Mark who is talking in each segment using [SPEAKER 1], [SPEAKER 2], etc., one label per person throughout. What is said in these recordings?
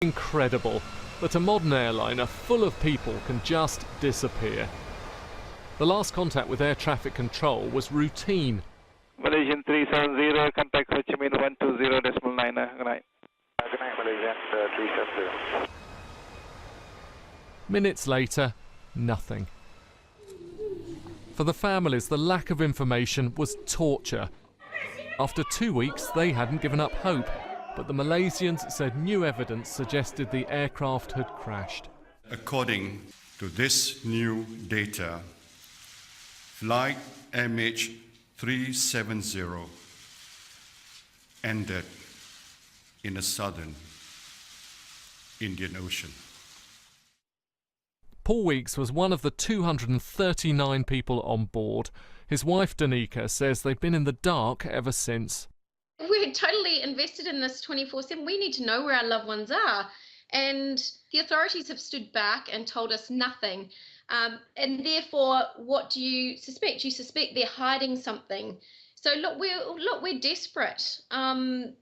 [SPEAKER 1] Incredible that a modern airliner full of people can just disappear. The last contact with air traffic control was routine.
[SPEAKER 2] Malaysian 370, contact Ho Chi Minh 120.9. Good night.
[SPEAKER 3] Good night, Malaysian 370.
[SPEAKER 1] Minutes later, nothing. For the families, the lack of information was torture. After 2 weeks, they hadn't given up hope, but the Malaysians said new evidence suggested the aircraft had crashed.
[SPEAKER 4] According to this new data, flight MH370 ended in the southern Indian Ocean.
[SPEAKER 1] Paul Weeks was one of the 239 people on board. His wife Danica says they've been in the dark ever since.
[SPEAKER 5] We're totally invested in this 24/7. We need to know where our loved ones are. And the authorities have stood back and told us nothing. And therefore, what do you suspect? You suspect they're hiding something. So look, we're desperate. I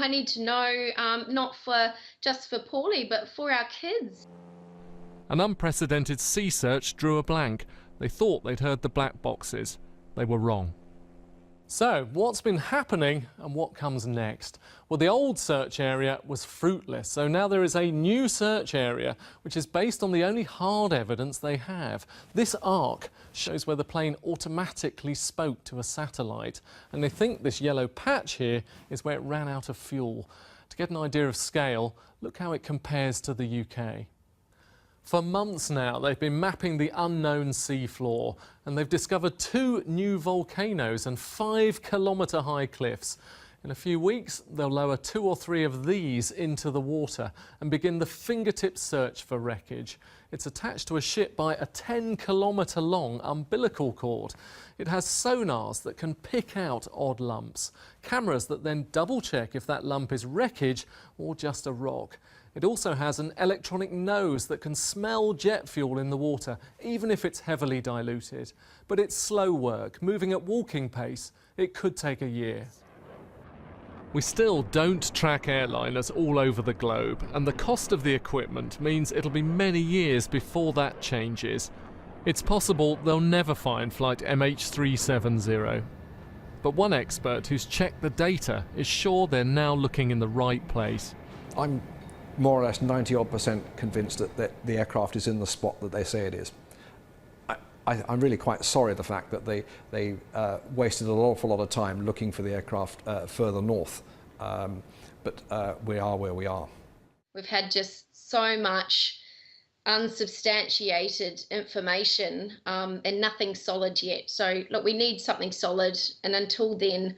[SPEAKER 5] need to know, not just for Paulie, but for our kids.
[SPEAKER 1] An unprecedented sea search drew a blank. They thought they'd heard the black boxes. They were wrong. So, what's been happening and what comes next? Well, the old search area was fruitless, so now there is a new search area which is based on the only hard evidence they have. This arc shows where the plane automatically spoke to a satellite, and they think this yellow patch here is where it ran out of fuel. To get an idea of scale, look how it compares to the UK. For months now, they've been mapping the unknown seafloor, and they've discovered 2 new volcanoes and 5-kilometre high cliffs. In a few weeks, they'll lower 2 or 3 of these into the water and begin the fingertip search for wreckage. It's attached to a ship by a 10-kilometre long umbilical cord. It has sonars that can pick out odd lumps, cameras that then double-check if that lump is wreckage or just a rock. It also has an electronic nose that can smell jet fuel in the water, even if it's heavily diluted. But it's slow work, moving at walking pace. It could take a year. We still don't track airliners all over the globe, and the cost of the equipment means it'll be many years before that changes. It's possible they'll never find flight MH370. But one expert who's checked the data is sure they're now looking in the right place.
[SPEAKER 6] I'm more or less 90-odd% convinced that the aircraft is in the spot that they say it is. I'm really quite sorry the fact that they wasted an awful lot of time looking for the aircraft further north, but we are where we are.
[SPEAKER 5] We've had just so much unsubstantiated information and nothing solid yet. So look, we need something solid, and until then,